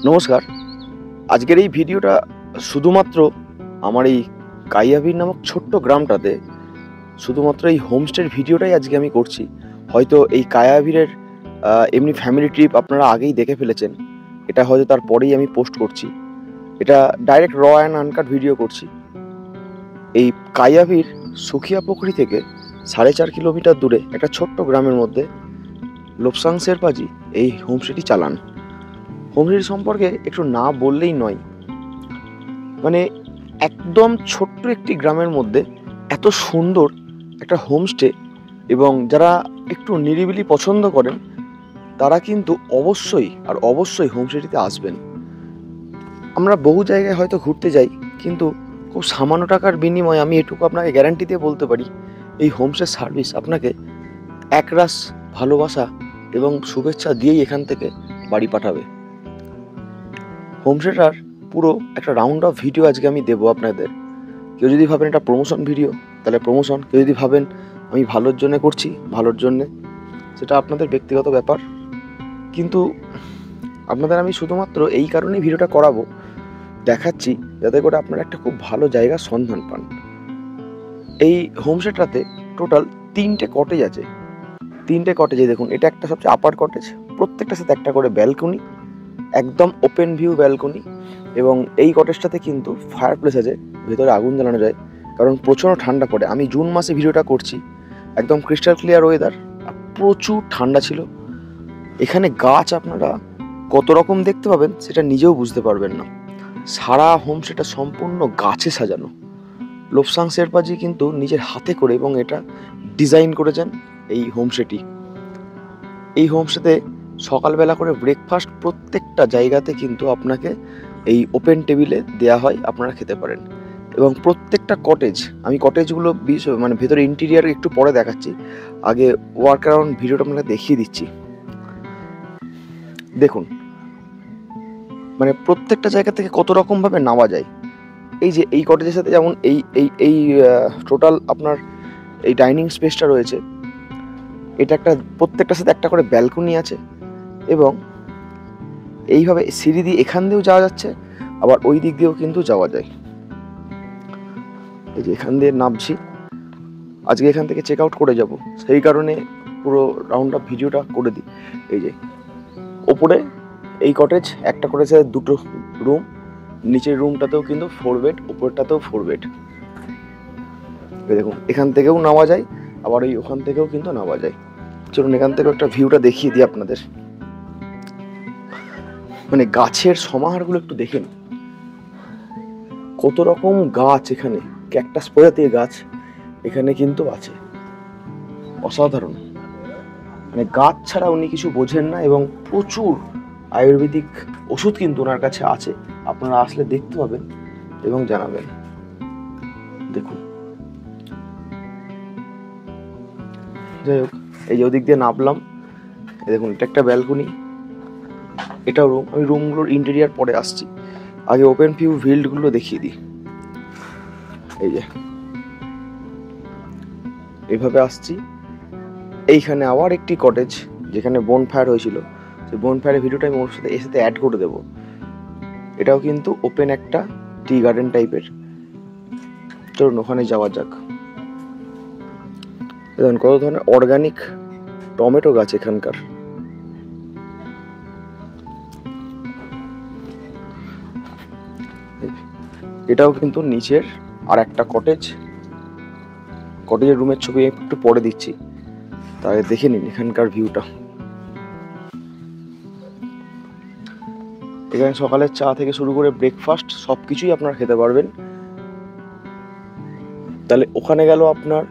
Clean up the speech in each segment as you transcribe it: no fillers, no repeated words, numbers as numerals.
নমস্কার। আজকের এই ভিডিওটা শুধুমাত্র আমার এই কাইয়াভির নামক ছোট্ট গ্রামটাতে শুধুমাত্র এই হোমস্টের ভিডিওটাই আজকে আমি করছি। হয়তো এই কায়াভিরের এমনি ফ্যামিলি ট্রিপ আপনারা আগেই দেখে ফেলেছেন। এটা হয়তো তারপরেই আমি পোস্ট করছি। এটা ডাইরেক্ট র অ্যান্ড আনকাট ভিডিও করছি। এই কায়াভির সুখিয়া পুকুরি থেকে 4.5 কিলোমিটার দূরে একটা ছোট্ট গ্রামের মধ্যে লোপসাং শেরপাজি এই হোমস্টেটি চালান। হোমস্টেটি সম্পর্কে একটু না বললেই নয়। মানে একদম ছোট্ট একটি গ্রামের মধ্যে এত সুন্দর একটা হোমস্টে, এবং যারা একটু নিরিবিলি পছন্দ করেন তারা কিন্তু অবশ্যই হোমস্টেটিতে আসবেন। আমরা বহু জায়গায় হয়তো ঘুরতে যাই, কিন্তু খুব সামান্য টাকার বিনিময়ে আমি এটুকু আপনাকে গ্যারান্টি দিয়ে বলতে পারি, এই হোমস্টে সার্ভিস আপনাকে একরাশ ভালোবাসা এবং শুভেচ্ছা দিয়েই এখান থেকে বাড়ি পাঠাবে। হোমস্টেটার পুরো একটা রাউন্ড অফ ভিডিও আজকে আমি দেবো আপনাদের। কেউ যদি ভাবেন এটা প্রমোশন ভিডিও, তাহলে প্রমোশন। কেউ যদি ভাবেন আমি ভালোর জন্য করছি, ভালোর জন্যে, সেটা আপনাদের ব্যক্তিগত ব্যাপার। কিন্তু আপনাদের আমি শুধুমাত্র এই কারণেই ভিডিওটা করাবো, দেখাচ্ছি যাতে করে আপনারা একটা খুব ভালো জায়গার সন্ধান পান। এই হোমস্টেটাতে টোটাল 3টে কটেজ আছে। 3টে কটেজে দেখুন, এটা একটা সবচেয়ে আপার কটেজ, প্রত্যেকটার সাথে একটা করে ব্যালকনি, একদম ওপেন ভিউ ব্যালকনি। এবং এই কটেজটাতে কিন্তু ফায়ার প্লেস আছে, ভেতরে আগুন জ্বালানো যায়, কারণ প্রচণ্ড ঠান্ডা পড়ে। আমি জুন মাসে ভিডিওটা করছি, একদম ক্রিস্টাল ক্লিয়ার ওয়েদার, প্রচুর ঠান্ডা ছিল। এখানে গাছ আপনারা কত রকম দেখতে পাবেন সেটা নিজেও বুঝতে পারবেন না। সারা হোমস্টেটা সম্পূর্ণ গাছে সাজানো। লোপসাং শেরপাজি কিন্তু নিজের হাতে করে এবং এটা ডিজাইন করেছেন এই হোমস্টেটি। এই হোমস্টেতে সকালবেলা করে ব্রেকফাস্ট প্রত্যেকটা জায়গাতে কিন্তু আপনাকে এই ওপেন টেবিলে দেয়া হয়, আপনারা খেতে পারেন। এবং প্রত্যেকটা কটেজ, আমি কটেজগুলো মানে ভেতরে ইন্টেরিয়ার একটু পরে দেখাচ্ছি, আগে ওয়ার্ক অ্যারাউন্ড ভিডিওটা আপনাকে দেখিয়ে দিচ্ছি। দেখুন, মানে প্রত্যেকটা জায়গা থেকে কত রকমভাবে নামা যায়। এই যে এই কটেজের সাথে যেমন এই এই এই টোটাল আপনার এই ডাইনিং স্পেসটা রয়েছে, এটা একটা প্রত্যেকটার সাথে একটা করে ব্যালকনি আছে। এবং এইভাবে সিঁড়ি দিয়ে এখান দিয়েও যাওয়া যাচ্ছে, আবার ওই দিক দিয়েও কিন্তু যাওয়া যায়। এই যে এখান দিয়ে নামছি, আজকে এখান থেকে চেক আউট করে যাব, সেই কারণে পুরো রাউন্ড আপ ভিডিওটা করে দিই। এই যে ওপরে এই কটেজ, একটা কটেজে 2টো রুম, নিচের রুমটাতেও কিন্তু 4 বেড, উপরটাতেও 4 বেড। দেখুন এখান থেকেও নামা যায়, আবার ওই ওখান থেকেও কিন্তু নামা যায়। চলুন এখান থেকে একটা ভিউটা দেখিয়ে দিই আপনাদের। মানে গাছের সমাহারগুলো একটু দেখেন, কত রকম গাছ এখানে, ক্যাকটাস প্রজাতির গাছ এখানে কিন্তু আছে, অসাধারণ। মানে গাছ ছাড়া উনি কিছু বোঝেন না, এবং প্রচুর আয়ুর্বেদিক ওষুধ কিন্তু ওনার কাছে আছে। আপনারা আসলে দেখতে পাবেন এবং জানাবেন। দেখুন, যাই হোক, এই যে ওদিক দিয়ে নামলাম, দেখুন এটা একটা ব্যালকনি, এটাও রুম। আমি রুমগুলোর ইন্টেরিয়ার পরে আসছি, আগে ওপেন ভিউ ভিল্ডগুলো দেখিয়ে দিই। এই যে এইভাবে আসছি, এইখানে আবার একটি কটেজ যেখানে বনফায়ার হয়েছিল, সেই বনফায়ারের ভিডিওটা আমি ওর সাথে এর সাথে অ্যাড করে দেবো। এটাও কিন্তু ওপেন একটা টি গার্ডেন টাইপের। চলুন ওখানে যাওয়া যাক। দেখুন কত ধরনের অর্গানিক টমেটো গাছ এখানকার। এটাও কিন্তু নিচের আর একটা কটেজ। কটেজের রুমের ছবি একটু পরে দিচ্ছি, তাহলে দেখে নিন এখানকার ভিউটা। এখানে সকালের চা থেকে শুরু করে ব্রেকফাস্ট সব কিছুই আপনারা খেতে পারবেন। তাহলে ওখানে গেল আপনার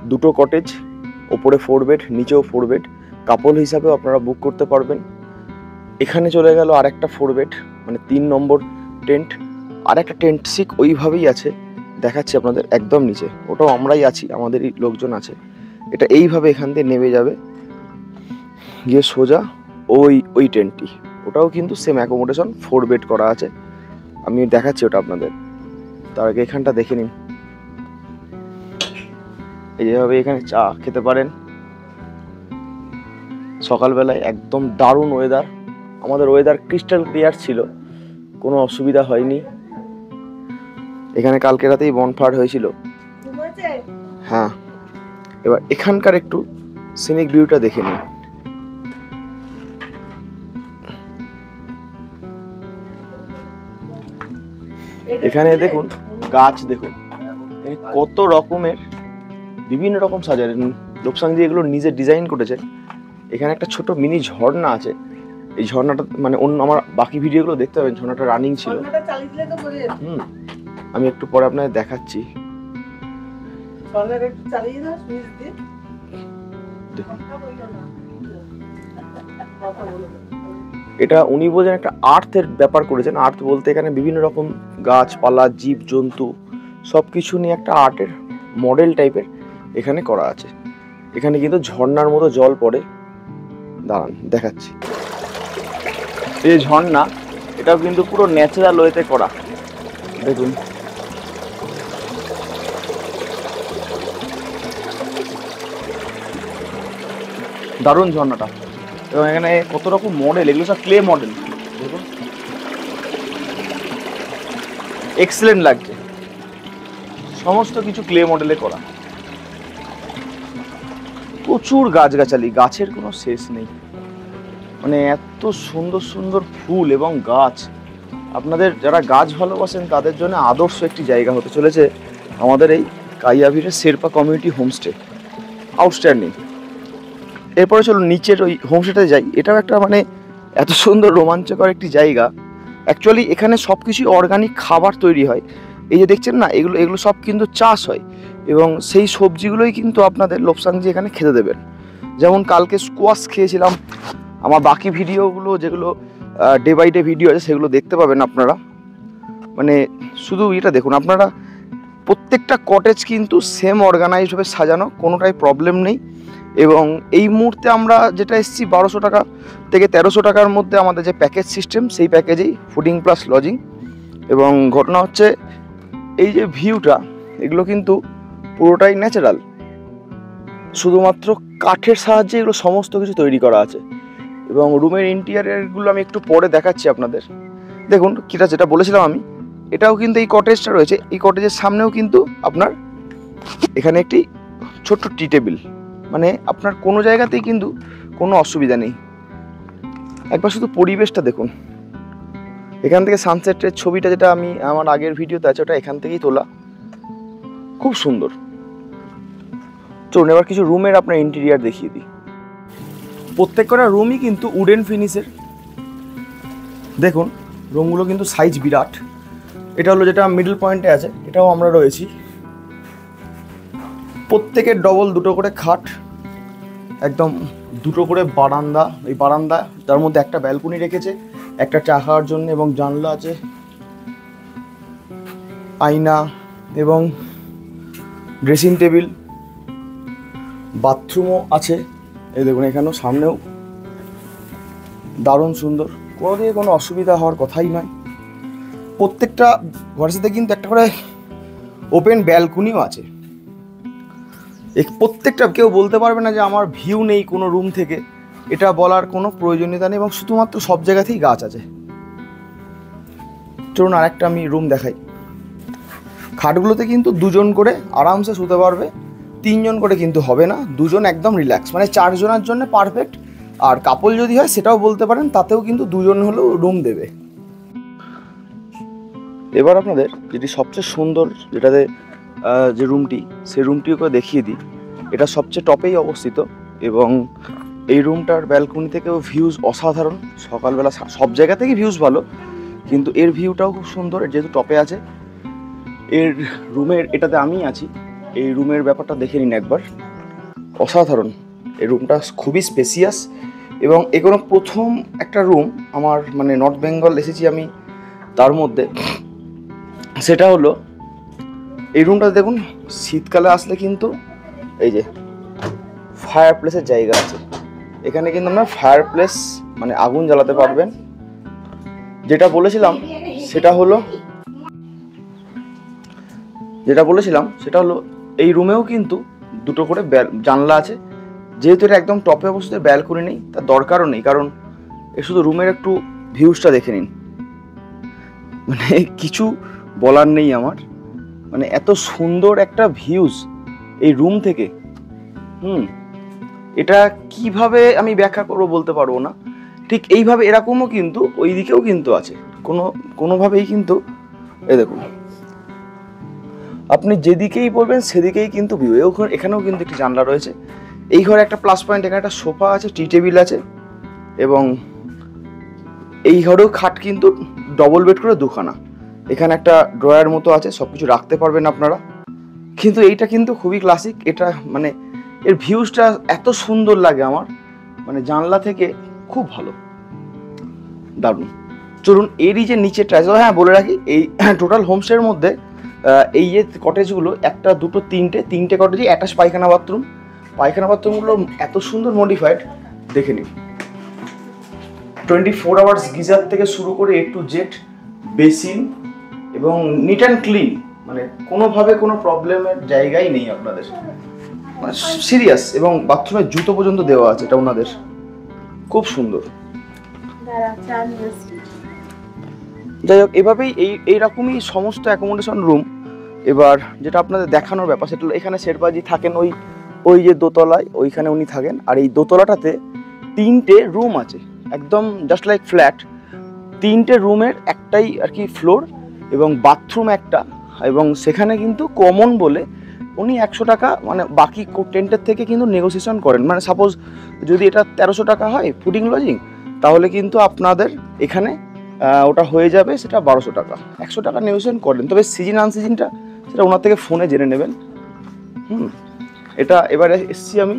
2টো কটেজ, ওপরে 4 বেড, নিচেও 4 বেড, কাপল হিসাবেও আপনারা বুক করতে পারবেন। এখানে চলে গেল আর একটা 4 বেড, মানে 3 নম্বর টেন্ট। আর একটা টেন্ট সিক ওইভাবেই আছে, দেখাচ্ছি আপনাদের একদম নিচে, ওটাও আমরাই আছি, আমাদেরই লোকজন আছে। এটা এইভাবে এখান দিয়ে নেমে যাবে, গিয়ে সোজা ওই টেন্টটি, ওটাও কিন্তু সেম অ্যাকোমোডেশন, 4 বেড করা আছে। আমি দেখাচ্ছি ওটা আপনাদের, তার আগে এখানটা দেখে নিন। এইভাবে এখানে চা খেতে পারেন সকালবেলায়, একদম দারুণ ওয়েদার। আমাদের ওয়েদার ক্রিস্টাল ক্লিয়ার ছিল, কোনো অসুবিধা হয়নি। এখানে কালকে রাতেই বনফায়ার হয়েছিল। হ্যাঁ, এবার এখানকার একটু সিনিক ভিউটা দেখে নিন। এখানে দেখুন গাছ, দেখুন কত রকমের বিভিন্ন রকম সাজানো। লোপসাংজি এগুলো নিজে ডিজাইন করেছে। এখানে একটা ছোট মিনি ঝর্ণা আছে। এই ঝর্ণাটা মানে অন্য আমার বাকি ভিডিওগুলো দেখতে পাবেন, ঝর্ণাটা রানিং ছিল। আমি একটু পরে আপনাদের দেখাচ্ছি। এটা উনি বলছেন একটা আর্থের ব্যাপার করেছেন। আর্থ বলতে এখানে বিভিন্ন রকম গাছপালা, জীব জন্তু সবকিছু নিয়ে একটা আর্টের মডেল টাইপের এখানে করা আছে। এখানে কিন্তু ঝর্ণার মতো জল পড়ে। দাঁড়ান দেখাচ্ছি। এই ঝর্ণা এটাও কিন্তু পুরো ন্যাচারাল ওয়েতে করা। দেখুন দারুণ ঝর্ণাটা। এবং এখানে কত রকম মডেল, এগুলো সব ক্লে মডেল। দেখুন এক্সেলেন্ট লাগছে, সমস্ত কিছু ক্লে মডেলে করা। প্রচুর গাছগাছালি, গাছের কোনো শেষ নেই। মানে এত সুন্দর সুন্দর ফুল এবং গাছ। আপনাদের যারা গাছ ভালোবাসেন তাদের জন্য আদর্শ একটি জায়গা হতে চলেছে আমাদের এই কাইয়াভিরের শেরপা কমিউনিটি হোমস্টে। আউটস্ট্যান্ডিং। এরপরে চলো নিচের ওই হোমস্টেতে যাই। এটাও একটা মানে এত সুন্দর রোমাঞ্চকর একটি জায়গা। অ্যাকচুয়ালি এখানে সব কিছুই অর্গানিক খাবার তৈরি হয়। এই যে দেখছেন না, এগুলো সব কিন্তু চাষ হয় এবং সেই সবজিগুলোই কিন্তু আপনাদের লোপসাংজি এখানে খেতে দেবেন। যেমন কালকে স্কোয়াশ খেয়েছিলাম। আমার বাকি ভিডিওগুলো যেগুলো ডে বাই ডে ভিডিও আছে সেগুলো দেখতে পাবেন আপনারা। মানে শুধু এটা দেখুন, আপনারা প্রত্যেকটা কটেজ কিন্তু সেম অর্গানাইজডভাবে সাজানো, কোনোটাই প্রবলেম নেই। এবং এই মুহূর্তে আমরা যেটা এসেছি 1200 টাকা থেকে 1300 টাকার মধ্যে আমাদের যে প্যাকেজ সিস্টেম, সেই প্যাকেজেই ফুডিং প্লাস লজিং। এবং ঘটনা হচ্ছে এই যে ভিউটা, এগুলো কিন্তু পুরোটাই ন্যাচারাল। শুধুমাত্র কাঠের সাহায্যে এগুলো সমস্ত কিছু তৈরি করা আছে। এবং রুমের ইন্টেরিয়ারগুলো আমি একটু পরে দেখাচ্ছি আপনাদের। দেখুন কিটা যেটা বলেছিলাম আমি, এটাও কিন্তু এই কটেজটা রয়েছে। এই কটেজের সামনেও কিন্তু আপনার এখানে একটি ছোট্ট টি টেবিল। মানে আপনার কোনো জায়গাতেই কিন্তু কোনো অসুবিধা নেই। একবার শুধু পরিবেশটা দেখুন। এখান থেকে সানসেটের ছবিটা যেটা আমি আমার আগের ভিডিওতে আছে, ওটা এখান থেকেই তোলা, খুব সুন্দর। চলুন এবার কিছু রুমের আপনার ইন্টেরিয়ার দেখিয়ে দিই। প্রত্যেকটা রুমই কিন্তু উডেন ফিনিশের। দেখুন রুমগুলো কিন্তু সাইজ বিরাট। এটা হলো যেটা মিডল পয়েন্টে আছে, এটাও আমরা রয়েছি। প্রত্যেকের ডবল দুটো করে খাট, একদম দুটো করে বারান্দা। এই বারান্দা তার মধ্যে একটা ব্যালকনি রেখেছে, একটা চা খাওয়ার জন্য, এবং জানলা আছে, আয়না এবং ড্রেসিং টেবিল, বাথরুমও আছে। এই দেখুন এখানেও সামনেও দারুণ সুন্দর, কোনো দিকে কোনো অসুবিধা হওয়ার কথাই নয়। প্রত্যেকটা ঘরের সাথে কিন্তু একটা করে ওপেন ব্যালকনিও আছে। প্রত্যেকটা কেউ বলতে পারবে না যে আমার ভিউ নেই কোনো রুম থেকে, এটা বলার কোনো প্রয়োজনীয়তা নেই। এবং শুধুমাত্র সব জায়গাতেই গাছ আছে। চলুন আরেকটা আমি রুম দেখাই। খাটগুলোতে কিন্তু দুজন করে আরামসে শুতে পারবে, তিনজন করে কিন্তু হবে না, দুজন একদম রিল্যাক্স, মানে 4 জনের জন্য পারফেক্ট। আর কাপল যদি হয় সেটাও বলতে পারেন, তাতেও কিন্তু দুজন হলেও রুম দেবে। এবার আপনাদের যেটি সবচেয়ে সুন্দর, যেটাতে যে রুমটি, সেই রুমটিও করে দেখিয়ে দিই। এটা সবচেয়ে টপেই অবস্থিত এবং এই রুমটার ব্যালকনি থেকেও ভিউজ অসাধারণ। সকালবেলা সব জায়গা থেকেই ভিউজ ভালো, কিন্তু এর ভিউটাও খুব সুন্দর যেহেতু টপে আছে। এর রুমের এটাতে আমি আছি, এই রুমের ব্যাপারটা দেখে নিন একবার, অসাধারণ। এই রুমটা খুবই স্পেসিয়াস এবং এগুলো প্রথম একটা রুম আমার, মানে নর্থ বেঙ্গল এসেছি আমি তার মধ্যে। সেটা হলো এই রুমটা দেখুন, শীতকালে আসলে কিন্তু এই যে ফায়ার প্লেসের জায়গা আছে। এখানে কিন্তু আপনার ফায়ার প্লেস মানে আগুন জ্বালাতে পারবেন। যেটা বলেছিলাম সেটা হলো এই রুমেও কিন্তু দুটো করে জানলা আছে। যেহেতু এটা একদম টপে অবস্থিত, ব্যালকনি নেই, তার দরকারও নেই, কারণ এ শুধু রুমের একটু ভিউজটা দেখে নিন। মানে কিছু বলার নেই আমার, মানে এত সুন্দর একটা ভিউজ এই রুম থেকে। এটা কিভাবে আমি ব্যাখ্যা করবো বলতে পারবো না। ঠিক এইভাবে এরকমও কিন্তু ওই দিকেও কিন্তু আছে, কোনোভাবেই কিন্তু এই দেখুন আপনি যেদিকেই পড়বেন সেদিকেই কিন্তু ভিউ। এখানেও কিন্তু একটি জানলা রয়েছে। এই ঘরে একটা প্লাস পয়েন্ট, এখানে একটা সোফা আছে, টি টেবিল আছে, এবং এই ঘরেও খাট কিন্তু ডবল বেড করে দুখানা। এখানে একটা ড্রয়ার মতো আছে, সব কিছু রাখতে পারবেন আপনারা। কিন্তু এইটা কিন্তু খুবই ক্লাসিক। এটা মানে এর ভিউজটা এত সুন্দর লাগে আমার, মানে জানলা থেকে খুব ভালো, দারুণ। চলুন এরই যে নিচেটা, হ্যাঁ বলে রাখি, এই টোটাল হোমস্টের মধ্যে এই যে কটেজগুলো, একটা দুটো তিনটে কটেজে অ্যাটাচ পায়খানা বাথরুমগুলো এত সুন্দর মডিফাইড, দেখে নিন। 24 আওয়ার্স গিজার থেকে শুরু করে A to Z, বেসিন এবং নিট অ্যান্ড ক্লিন, মানে কোনোভাবে কোনো প্রবলেমের জায়গাই নেই আপনাদের, মানে সিরিয়াস। এবং বাথরুমের জুতো পর্যন্ত দেওয়া আছে, এটা ওনাদের খুব সুন্দর। যাই হোক, এভাবেই এইরকমই সমস্ত অ্যাকোমোডেশন রুম। এবার যেটা আপনাদের দেখানোর ব্যাপার সেটা হলো, এখানে শেরপাজি থাকেন ওই যে দোতলায়, ওইখানে উনি থাকেন। আর এই দোতলাটাতে 3টে রুম আছে, একদম জাস্ট লাইক ফ্ল্যাট। 3টে রুমের একটাই আর কি ফ্লোর এবং বাথরুম একটা, এবং সেখানে কিন্তু কমন বলে উনি 100 টাকা, মানে বাকি টেন্টের থেকে কিন্তু নেগোসিয়েশন করেন। মানে সাপোজ যদি এটা 1300 টাকা হয় ফুডিং লজিং, তাহলে কিন্তু আপনাদের এখানে ওটা হয়ে যাবে সেটা 1200 টাকা, 100 টাকা নেগোসিয়েশন করেন। তবে সিজন আনসিজনটা সেটা ওনার থেকে ফোনে জেনে নেবেন। এটা এবারে এসছি আমি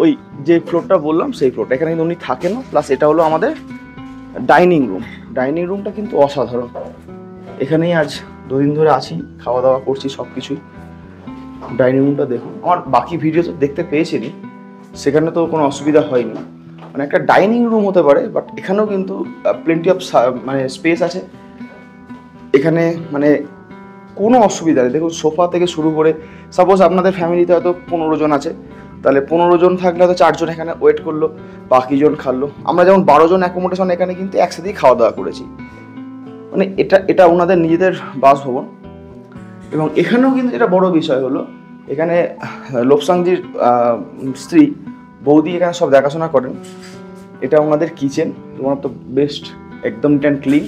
ওই যে ফ্লোরটা বললাম সেই ফ্লোরটা, এখানে কিন্তু উনি থাকেনও। প্লাস এটা হলো আমাদের ডাইনিং রুমটা কিন্তু অসাধারণ। এখানেই আজ 2 দিন ধরে আছি, খাওয়া দাওয়া করছি, সব কিছুই। ডাইনিং রুমটা দেখুন, আমার বাকি ভিডিও তো দেখতে পেয়েছিনি, সেখানে তো কোনো অসুবিধা হয়নি। মানে একটা ডাইনিং রুম হতে পারে, বাট এখানেও কিন্তু প্লেন্টি অফ মানে স্পেস আছে এখানে, মানে কোনো অসুবিধা নেই। দেখুন সোফা থেকে শুরু করে, সাপোজ আপনাদের ফ্যামিলিতে হয়তো 15 জন আছে, তাহলে 15 জন থাকলে হয়তো 4 জন এখানে ওয়েট করলো, বাকি জন খালো। আমরা যেমন 12 জন অ্যাকোমোডেশন এখানে কিন্তু একসাথেই খাওয়া দাওয়া করেছি। মানে এটা ওনাদের নিজেদের বাসভবন। এবং এখানেও কিন্তু এটা বড় বিষয় হলো, এখানে লোপসাংজির স্ত্রী বৌদি এখানে সব দেখাশোনা করেন। এটা ওনাদের kitchen, one of the best, একদম নিট অ্যান্ড ক্লিন।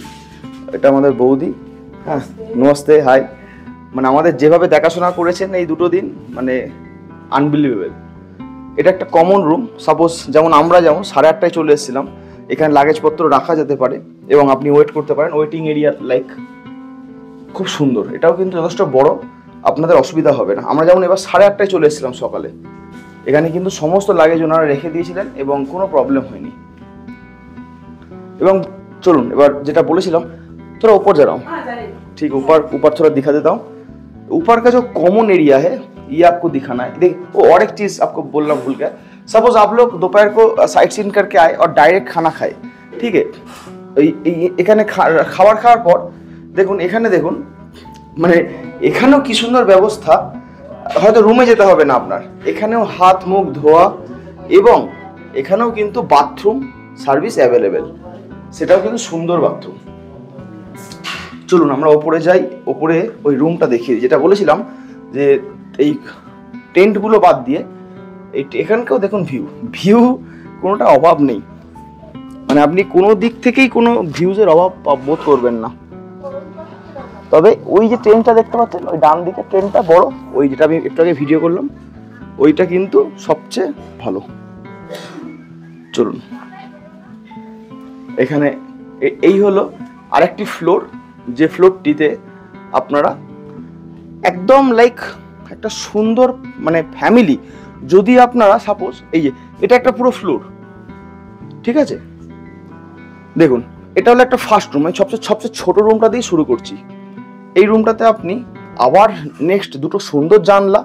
এটা আমাদের বৌদি, হ্যাঁ নমস্তে, হাই। মানে আমাদের যেভাবে দেখাশোনা করেছেন এই 2 দিন, মানে আনবিলিভেবল। এটা একটা কমন রুম। সাপোজ যেমন আমরা 8:30টায় চলে এসেছিলাম, এখানে লাগেজপত্র রাখা যেতে পারে এবং আপনি ওয়েট করতে পারেন, ওয়েটিং এরিয়া লাইক, খুব সুন্দর। এটাও কিন্তু যথেষ্ট বড়, আপনাদের অসুবিধা হবে না। আমরা যেমন এবার 8:30টায় চলে এসেছিলাম সকালে, এখানে কিন্তু সমস্ত লাগেজ ওনারা রেখে দিয়েছিলেন এবং কোনো প্রবলেম হয়নি। এবং চলুন এবার যেটা বলেছিলাম, थोड़ा ऊपर जा रहा हूँ, ठीक, ऊपर थोड़ा दिखा देता हूँ। ऊपर का जो कॉमन एरिया है ये आपको दिखाना है। देखिए, वो और एक चीज़ आपको बोलना भूल गया। सपोज आप लोग दोपहर को साइट सीन करके आए और डायरेक्ट खाना खाए, ठीक है, এখানে খাবার খাওয়ার পর দেখুন, এখানে দেখুন, মানে এখানেও কি সুন্দর ব্যবস্থা। হয়তো রুমে যেতে হবে না আপনার, এখানেও হাত মুখ ধোয়া এবং এখানেও কিন্তু বাথরুম সার্ভিস অ্যাভেলেবেল, সেটাও কিন্তু সুন্দর বাথরুম। চলুন আমরা ওপরে যাই, ওপরে ওই রুমটা দেখিয়ে, যেটা বলেছিলাম যে এই টেন্টগুলো বাদ দিয়ে এখানকেও দেখুন ভিউ কোনোটা অভাব নেই। মানে আপনি কোনো দিক থেকেই কোনো ভিউজের অভাব বোধ করবেন না। তবে ওই যে ট্রেনটা দেখতে পাচ্ছেন, ওই ডান দিকে ট্রেনটা বড়, ওই যেটা আমি একটু আগে ভিডিও করলাম, ওইটা কিন্তু সবচেয়ে ভালো। চলুন, এখানে এই হলো আরেকটি ফ্লোর, যে ফ্লোরটিতে আপনারা একদম লাইক একটা সুন্দর, মানে ফ্যামিলি, যদি আপনারা সাপোজ এই যে এটা একটা পুরো ফ্লোর, ঠিক আছে, দেখুন এটা হলো একটা ফার্স্ট রুম। আমি সবচেয়ে ছোট রুমটা দিয়ে শুরু করছি। এই রুমটাতে আপনি আবার নেক্সট 2টো সুন্দর জানলা,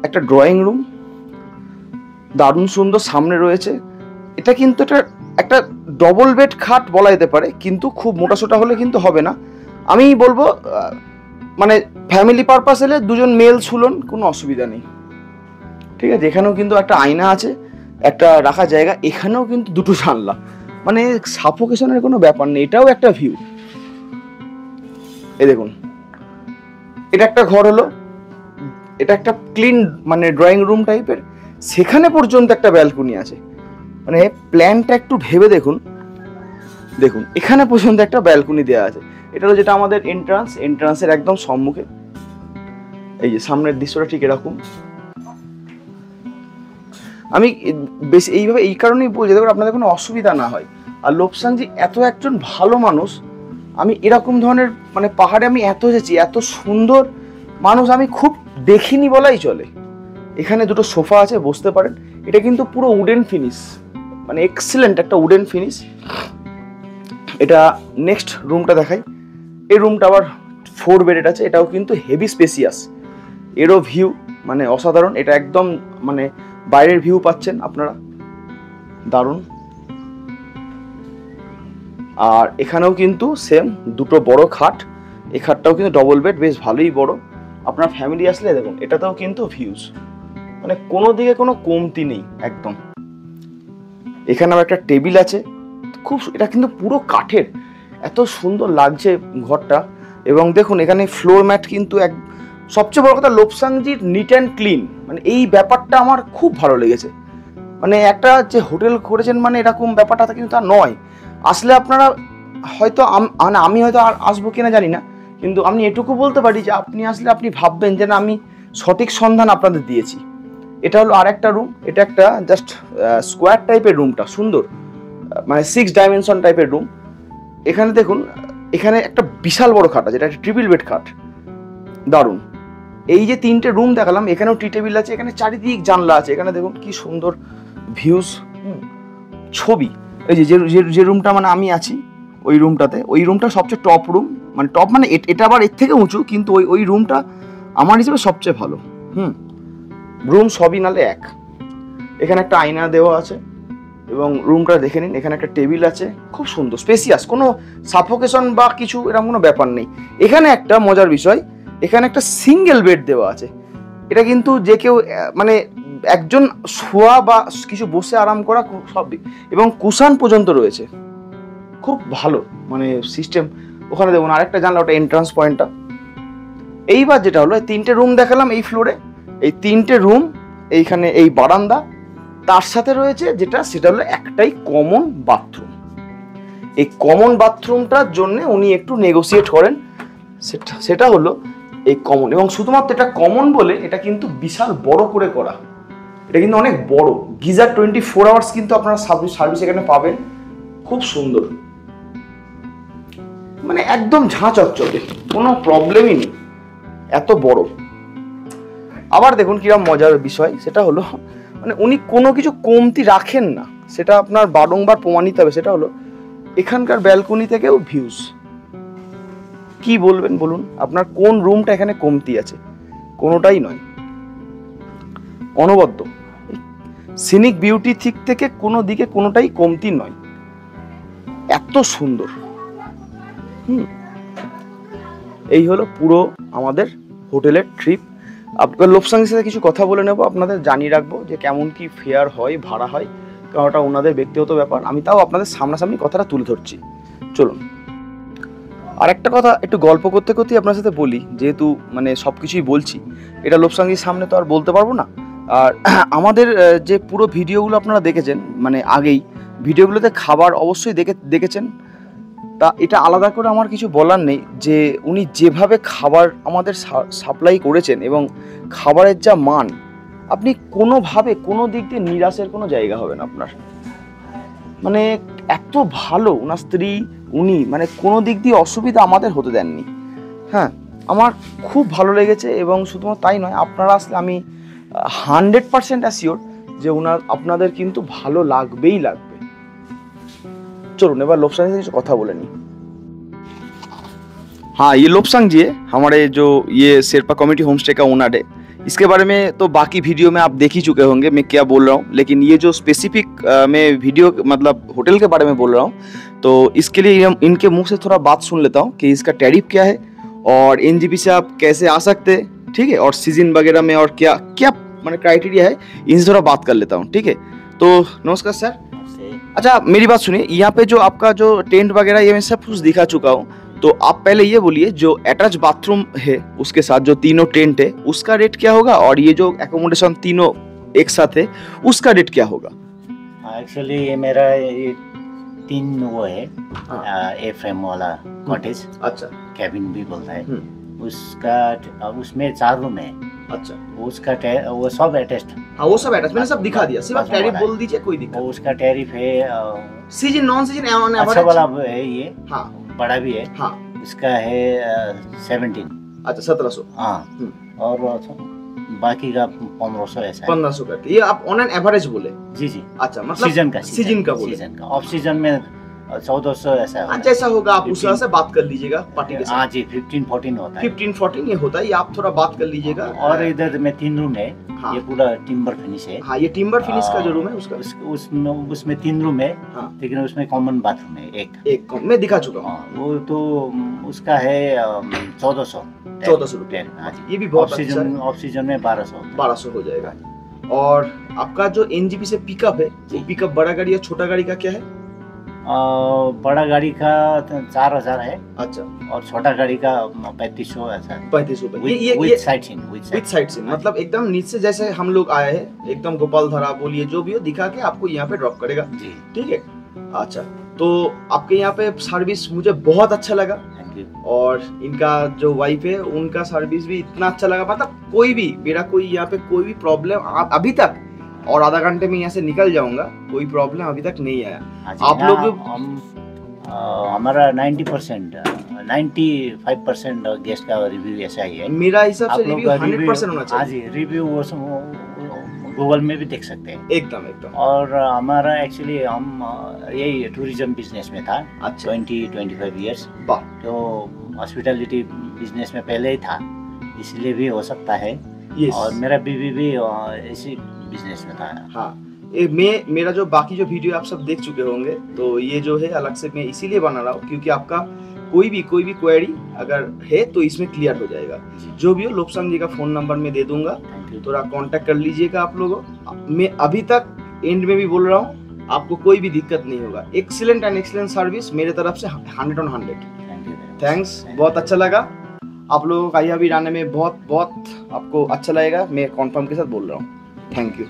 একটা ড্রয়িং রুম, দারুণ সুন্দর সামনে রয়েছে। এটা কিন্তু একটা ডবল বেড খাট বলা যেতে পারে, কিন্তু খুব মোটাসোটা হলে কিন্তু হবে না। আমি বলবো মানে ফ্যামিলি পারপাস হলে 2 জন মেল শুলন, কোনো অসুবিধা নেই, ঠিক আছে। এখানেও কিন্তু একটা আয়না আছে, একটা রাখার জায়গা, এখানেও কিন্তু 2টো জানলা, মানে সাফোকেশনের কোনো ব্যাপার নেই। এটাও একটা ভিউ, এই দেখুন, এটা একটা ঘর হলো, এটা একটা ক্লিন মানে ড্রয়িং রুম টাইপের, সেখানে পর্যন্ত একটা ব্যালকনি আছে। মানে প্ল্যানটা একটু ভেবে দেখুন, দেখুন এখানে পর্যন্ত একটা ব্যালকনি দেওয়া আছে। এটা হলো যেটা আমাদের এন্ট্রান্সের একদম সম্মুখে। এই যে সামনের দৃশ্যটা ঠিক এরকম। আমি বেশ এইভাবে এই কারণেই বলছি যাতে আপনাদের কোনো অসুবিধা না হয়। আর লোপসাংজি এত একজন ভালো মানুষ, আমি এরকম ধরনের মানে পাহাড়ে আমি এত এসেছি, এত সুন্দর মানুষ আমি খুব দেখিনি বলাই চলে। এখানে দুটো সোফা আছে, বসতে পারেন। এটা কিন্তু পুরো উডেন ফিনিশ, মানে এক্সেলেন্ট একটা উডেন ফিনিশ। এটা নেক্সট রুমটা দেখাই। এই রুমটা আবার 4 বেডেড আছে, এটাও কিন্তু হেভি স্পেসিয়াস। এরও ভিউ মানে অসাধারণ, এটা একদম মানে বাইরের ভিউ পাচ্ছেন আপনারা, দারুণ। আর এখানেও কিন্তু সেম দুটো বড় খাট, এই খাটটাও কিন্তু ডবল বেড, বেশ ভালোই বড়। আপনার ফ্যামিলি আসলে দেখুন এটাতেও কিন্তু ভিউজ, মানে কোনো দিকে কোনো কমতি নেই একদম। এখানে আবার একটা টেবিল আছে, খুব, এটা কিন্তু পুরো কাঠের, এত সুন্দর লাগছে ঘরটা। এবং দেখুন এখানে ফ্লোর ম্যাট কিন্তু এক, সবচেয়ে বড় কথা লোপসাংজির নিট অ্যান্ড ক্লিন, মানে এই ব্যাপারটা আমার খুব ভালো লেগেছে। মানে একটা যে হোটেল করেছেন মানে এরকম ব্যাপারটা কিন্তু তা নয়। আসলে আপনারা হয়তো আমি হয়তো আর আসবো কিনা জানি না, কিন্তু আমি এটুকু বলতে পারি যে আপনি আসলে আপনি ভাববেন যে না আমি সঠিক সন্ধান আপনাদের দিয়েছি। এটা হলো আর একটা রুম, এটা একটা জাস্ট স্কোয়ার টাইপের রুমটা, সুন্দর মানে 6 ডাইমেনশন টাইপের রুম। এখানে দেখুন, এখানে একটা বিশাল বড় খাট আছে, এটা একটা ট্রিপল বেড খাট, দারুণ। এই যে 3টে রুম দেখালাম, এখানেও টি টেবিল আছে, এখানে চারিদিক জানলা আছে, এখানে দেখুন কি সুন্দর ভিউজ, ছবি। এই যে রুমটা মানে আমি আছি ওই রুমটাতে, ওই রুমটা সবচেয়ে টপ রুম, মানে টপ মানে এটা আবার এর থেকে উঁচু, কিন্তু ওই রুমটা আমার হিসেবে সবচেয়ে ভালো। রুম সবই নালে এক। এখানে একটা আয়না দেওয়া আছে এবং রুমটা দেখে নিন, এখানে একটা টেবিল আছে, খুব সুন্দর স্পেসিয়াস, কোনো সাফোকেশন বা কিছু এরকম কোনো ব্যাপার নেই। এখানে একটা মজার বিষয়, এখানে একটা সিঙ্গেল বেড দেওয়া আছে। এটা কিন্তু যে কেউ মানে একজন শোয়া বা কিছু বসে আরাম করা সবই, এবং কুশান পর্যন্ত রয়েছে, খুব ভালো মানে সিস্টেম। ওখানে দেখুন আরেকটা জানলা, ওটা এন্ট্রান্স পয়েন্টটা। এইবার যেটা হলো, 3টে রুম দেখালাম এই ফ্লোরে, এই 3টে রুম, এইখানে এই বারান্দা, তার সাথে রয়েছে সেটা হলো একটাই কমন বাথরুম। এই কমন বাথরুমটার জন্য উনি একটু নেগোসিয়েট করেন, সেটা হলো এই কমন, এবং শুধুমাত্র এটা কমন বলে এটা কিন্তু বিশাল বড় করে করা, এটা কিন্তু অনেক বড়। গিজার 24 আওয়ার্স কিন্তু আপনারা সার্ভিস এখানে পাবেন, খুব সুন্দর, মানে একদম ঝাঁ চকচকে, কোনো প্রবলেমই নেই, এত বড়। আবার দেখুন কিরকম মজার বিষয়, সেটা হলো মানে উনি কোনো কিছু কমতি রাখেন না, সেটা আপনার বারংবার প্রমাণিত হবে। সেটা হলো এখানকার ব্যালকনি থেকেও ভিউজ, কি বলবেন বলুন, আপনার কোন রুমটা এখানে কমতি আছে? কোনোটাই নয়, অনবদ্য। সিনিক বিউটি দিক থেকে কোনো দিকে কোনোটাই কমতি নয়, এত সুন্দর। এই হলো পুরো আমাদের হোটেলের ট্রিপ। আপনার লোপসাংয়ের সাথে কিছু কথা বলে নেব, আপনাদের জানিয়ে রাখবো যে কেমন কি ফেয়ার হয়, ভাড়া হয়, কারণ ওটা ওনাদের ব্যক্তিগত ব্যাপার। আমি তাও আপনাদের সামনাসামনি কথাটা তুলে ধরছি। চলুন, আর একটা কথা একটু গল্প করতে করতেই আপনার সাথে বলি, যেহেতু মানে সব কিছুই বলছি, এটা লোপসাংয়ের সামনে তো আর বলতে পারবো না। আর আমাদের যে পুরো ভিডিওগুলো আপনারা দেখেছেন, মানে আগেই ভিডিওগুলোতে খাবার অবশ্যই দেখেছেন, তা এটা আলাদা করে আমার কিছু বলার নেই। যে উনি যেভাবে খাবার আমাদের সাপ্লাই করেছেন এবং খাবারের যা মান, আপনি কোনোভাবে কোনো দিক দিয়ে নিরাশের কোনো জায়গা হবে না আপনার। মানে এত ভালো ওনার স্ত্রী, উনি মানে কোনো দিক দিয়ে অসুবিধা আমাদের হতে দেননি। হ্যাঁ, আমার খুব ভালো লেগেছে, এবং শুধুমাত্র তাই নয়, আপনারা আসলে আমি 100% অ্যাসিওর যে আপনাদের কিন্তু ভালো লাগবেই লাগবে। चलो एबार लोपसांग से कुछ कथा बोले नहीं। हाँ, ये लोपसांग जी है हमारे जो ये शेरपा कम्युनिटी होम स्टे का ओनर है। इसके बारे में तो बाकी वीडियो में आप देख ही चुके होंगे मैं क्या बोल रहा हूँ, लेकिन ये जो स्पेसिफिक मैं वीडियो मतलब होटल के बारे में बोल रहा हूँ, तो इसके लिए इनके मुंह से थोड़ा बात सुन लेता हूँ कि इसका टैरिफ क्या है और एनजीपी से आप कैसे आ सकते हैं, ठीक है, और सीजन वगैरह में और क्या क्या मतलब क्राइटेरिया है, इनसे थोड़ा बात कर लेता हूँ, ठीक है। तो नमस्कार सर। अच्छा मेरी बात सुनिए, यहाँ पे जो आपका जो टेंट वगैरह ये मैं सब कुछ दिखा चुका हूँ, तो आप पहले ये बोलिए, जो अटैच बाथरूम है उसके साथ जो तीनों टेंट है उसका रेट क्या होगा, और ये जो एकोमोडेशन तीनों एक साथ है उसका रेट क्या होगा? एक्चुअली ये मेरा ये 3 वो है ए फ्रेम वाला कॉटेज, अच्छा कैबिन भी बोलता है उसका। उसमें 4 रूम है। अच्छा, उसका वो सब अटैच्ड। हाँ वो सब अटैच मैंने सब दिखा दिया, सिर्फ आप टैरिफ बोल दीजिए, कोई दिक्कत। उसका टैरिफ है सीजन नॉन सीजन अच्छा वाला है ये, हाँ बड़ा भी है। हाँ इसका है 17। अच्छा 1700। हाँ और बाकी का 1500 ऐसा है। 1500 करके, ये आप ऑन एन एवरेज बोले? जी जी। अच्छा मतलब सीजन का बोले? सीजन का। ऑफ सीजन में 1400 ऐसा है। जैसा होगा आप उस तरह से बात कर लीजिएगा पार्टी के साथ। हाँ जी, 15-14 होता है। 15-14 ये होता है, ये आप थोड़ा बात कर लीजिएगा। और इधर में 3 रूम है। हाँ। ये पूरा टिम्बर फिनिश है। हाँ ये टिम्बर फिनिश का जो रूम है उसका उसमें 3 रूम है। हाँ। लेकिन उसमें कॉमन बाथरूम है एक मैं दिखा चुका हूँ। वो तो उसका है 1400 रुपये। हाँ जी। ये भी बहुत अच्छा है। ऑफ सीजन में 1200 हो जाएगा। और आपका जो एनजीपी से पिकअप है, वो पिकअप बड़ा गाड़ी या छोटा गाड़ी का क्या है? बड़ा गाड़ी का 4000 है। अच्छा। और छोटा गाड़ी का 3500 ऐसा। 3500 विद साइड सीन मतलब एकदम नीचे जैसे हम लोग आए हैं, एकदम गोपालधारा बोलिए जो भी हो, दिखा के आपको यहाँ पे ड्रॉप करेगा। ठीक है। अच्छा, तो आपके यहाँ पे सर्विस मुझे बहुत अच्छा लगा। और इनका जो वाइफ है उनका सर्विस भी इतना अच्छा लगा, मतलब कोई भी मेरा कोई यहाँ पे कोई भी प्रॉब्लम अभी तक, और आधा घंटे में यहाँ से निकल जाऊंगा, कोई प्रॉब्लम अभी तक नहीं आया। आप लोग हमारा 95% गेस्ट का रिव्यू ऐसा ही है। मेरा हिसाब से रिव्यू 100% होना चाहिए। हाँ जी, रिव्यू वो गूगल में भी देख सकते हैं। एकदम। और हमारा एक्चुअली हम यही टूरिज्म बिजनेस में था। अच्छा। 20-25 इयर्स। तो हॉस्पिटैलिटी बिजनेस में पहले ही था, इसलिए भी हो सकता है। और मेरा बीवी भी इसी बिजनेस में था। हाँ, मेरा जो बाकी जो वीडियो आप सब देख चुके होंगे, तो ये जो है अलग से मैं इसीलिए बना रहा हूँ क्योंकि आपका कोई भी क्वेरी अगर है तो इसमें क्लियर हो जाएगा। जो भी हो लोबसांग जी का फोन नंबर मैं दे दूंगा, थोड़ा कांटेक्ट कर लीजिएगा आप लोगों। मैं अभी तक एंड में भी बोल रहा हूँ, आपको कोई भी दिक्कत नहीं होगा। एक्सीलेंट सर्विस मेरे तरफ से 100 on 100। थैंक्स, बहुत अच्छा लगा। आप लोगों का यहाँ भी रहने में बहुत आपको अच्छा लगेगा, मैं कॉन्फर्म के साथ बोल रहा हूँ। Thank you.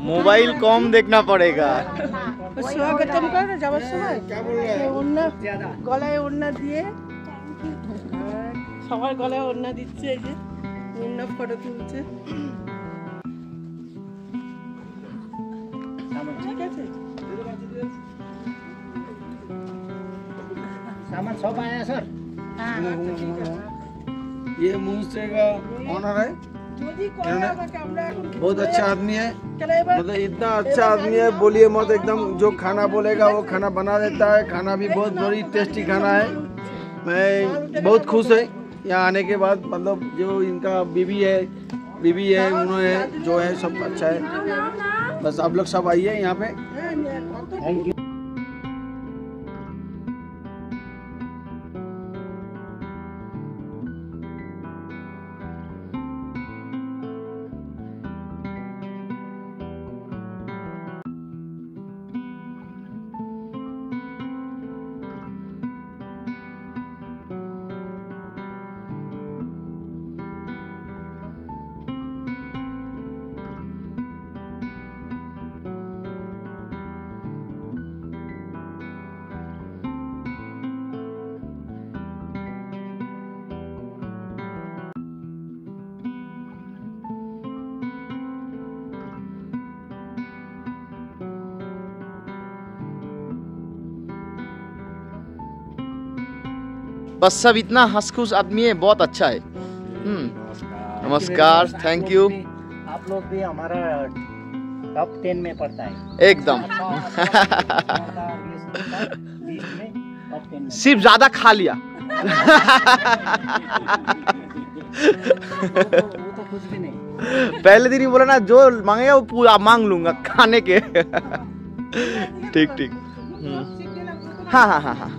মোবাইল কম দেখনা পড়েগা। স্বাগতম করে যাওয়ার সময় ওড়না গলায় ওড়না দিয়ে সবার গলায় ওড়না দিচ্ছে, এই যে ওড়না ফটো তুলছে। ঠিক আছে, सामान सब आया सर। ये मुंशी का ऑनर है, बहुत अच्छा आदमी है। मतलब इतना अच्छा आदमी है बोलिए मत, एकदम जो खाना बोलेगा वो खाना बना देता है। खाना भी बहुत बड़ी टेस्टी खाना है। मैं बहुत खुश है यहाँ आने के बाद। मतलब जो इनका बीवी है उन्होंने जो है सब अच्छा है। बस आप लोग सब आइए यहाँ पे। Thank you. बस सब इतना हंसखुश आदमी है, बहुत अच्छा है। नमस्कार, थैंक यू। आप लोग भी हमारा टॉप 10 में पड़ता है एकदम। सिर्फ ज्यादा खा लिया। वो तो कुछ भी नहीं। पहले दिन ही बोला ना जो मांगेगा वो पूरा मांग लूंगा खाने के। ठीक ठीक। हाँ हाँ हाँ हाँ।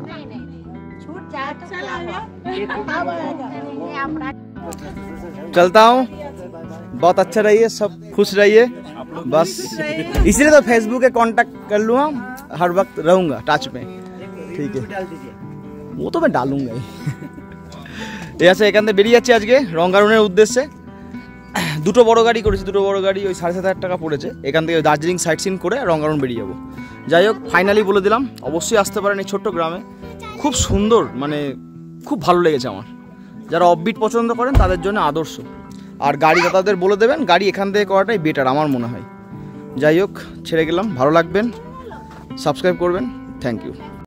चलता हूँ, बहुत अच्छा रहिए, सब खुश रहिए बस। इसीलिए तो फेसबुक पे कांटेक्ट कर लूँगा, हर वक्त रहूँगा टच में। ठीक है, वो तो मैं डालूंगा ही। এসে এখান থেকে বেরিয়ে যাচ্ছে আজকে রঙ্গারুনের উদ্দেশ্যে। দুটো বড় গাড়ি করেছি, দুটো বড় গাড়ি ওই 7,500 টাকা পড়েছে। এখান থেকে দার্জিলিং সাইট সিন করে রঙ্গারুন বেরিয়ে যাবো। যাই হোক, ফাইনালি বলে দিলাম, অবশ্যই আসতে পারেন এই ছোট্ট গ্রামে। খুব সুন্দর, মানে খুব ভালো লেগেছে আমার। যারা অফবিট পছন্দ করেন তাদের জন্য আদর্শ। আর গাড়ি দাদাদের বলে দেবেন গাড়ি এখান থেকে করাটাই বেটার আমার মনে হয়। যাই হোক, ছেড়ে গেলাম, ভালো লাগবেন, সাবস্ক্রাইব করবেন, থ্যাংক ইউ।